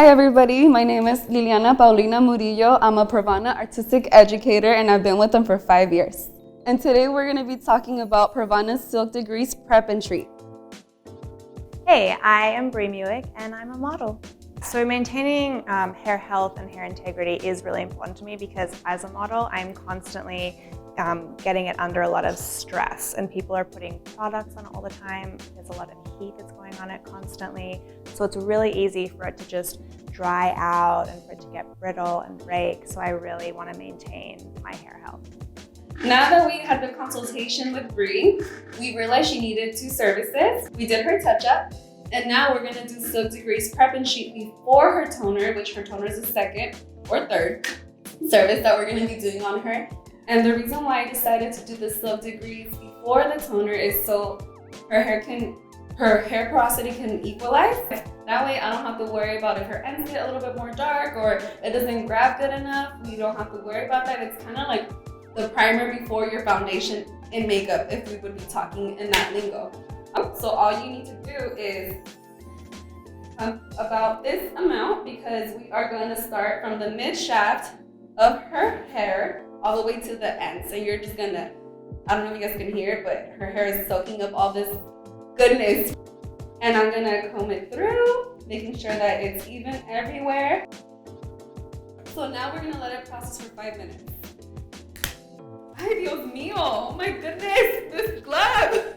Hi everybody, my name is Liliana Paulina Murillo. I'm a PRAVANA artistic educator and I've been with them for 5 years. And today we're going to be talking about PRAVANA's Silk Degrees Prep and Treat. Hey, I am Bre Mueck and I'm a model. So maintaining hair health and hair integrity is really important to me because as a model, I'm constantly getting it under a lot of stress, and people are putting products on it all the time. There's a lot of heat that's going on it constantly. So it's really easy for it to just dry out and for it to get brittle and break. So I really want to maintain my hair health. Now that we had the consultation with Bre, we realized she needed 2 services. We did her touch-up, and now we're going to do Silk Degrees Prep and Treat before her toner, which her toner is the second or third service that we're going to be doing on her. And the reason why I decided to do the Silk Degrees before the toner is so her hair porosity can equalize. That way I don't have to worry about if her ends get a little bit more dark or it doesn't grab good enough. We don't have to worry about that. It's kind of like the primer before your foundation in makeup, if we would be talking in that lingo. So all you need to do is about this amount, because we are going to start from the mid shaft of her hair all the way to the end. So you're just gonna, I don't know if you guys can hear it, but her hair is soaking up all this goodness. And I'm gonna comb it through, making sure that it's even everywhere. So now we're gonna let it process for 5 minutes. Ay, Dios mío, oh my goodness, this glove.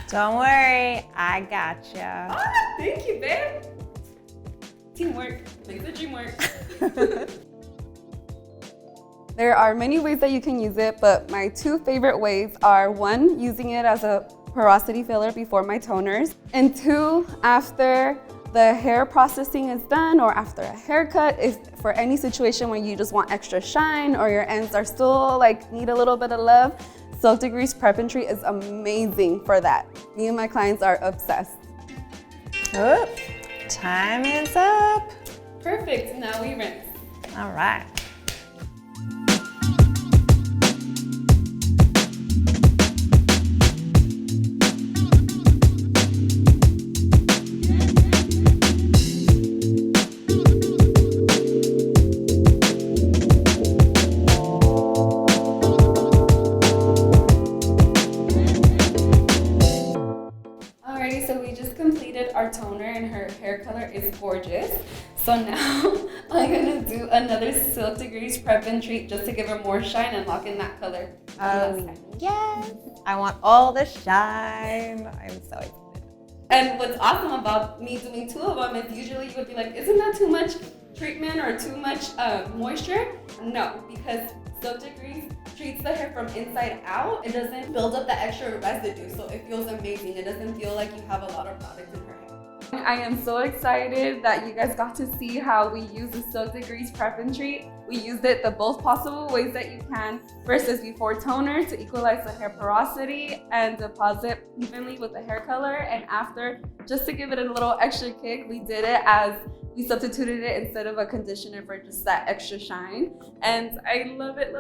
Don't worry, I gotcha. Ah, thank you, babe. Teamwork makes the dream work. There are many ways that you can use it, but my 2 favorite ways are 1, using it as a porosity filler before my toners, and 2, after the hair processing is done or after a haircut, if for any situation where you just want extra shine or your ends are still need a little bit of love, Silk Degrees Prep and Treat is amazing for that. Me and my clients are obsessed. Oh, time is up. Perfect, now we rinse. All right. So we just completed our toner and her hair color is gorgeous. So now I'm gonna do another Silk Degrees Prep and Treat just to give her more shine and lock in that color. Oh yes, I want all the shine. I'm so excited. And what's awesome about me doing 2 of them is usually you would be like, isn't that too much treatment or too much moisture? No, because Silk Degrees treats the hair from inside out. It doesn't build up that extra residue, so it feels amazing. It doesn't feel like you have a lot of product in her hair. I am so excited that you guys got to see how we use the Silk Degrees Prep and Treat. We used it the both possible ways that you can. First is before toner to equalize the hair porosity and deposit evenly with the hair color, and after, just to give it a little extra kick, we did it as we substituted it instead of a conditioner for just that extra shine. And I love it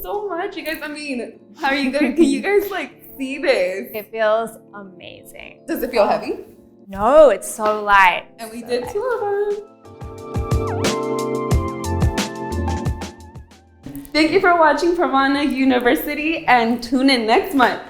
so much. You guys, I mean, how are you guys, can you guys see this? It feels amazing. Does it feel heavy? No, it's so light. And we did 2 of them. Thank you for watching PRAVANA University, and tune in next month.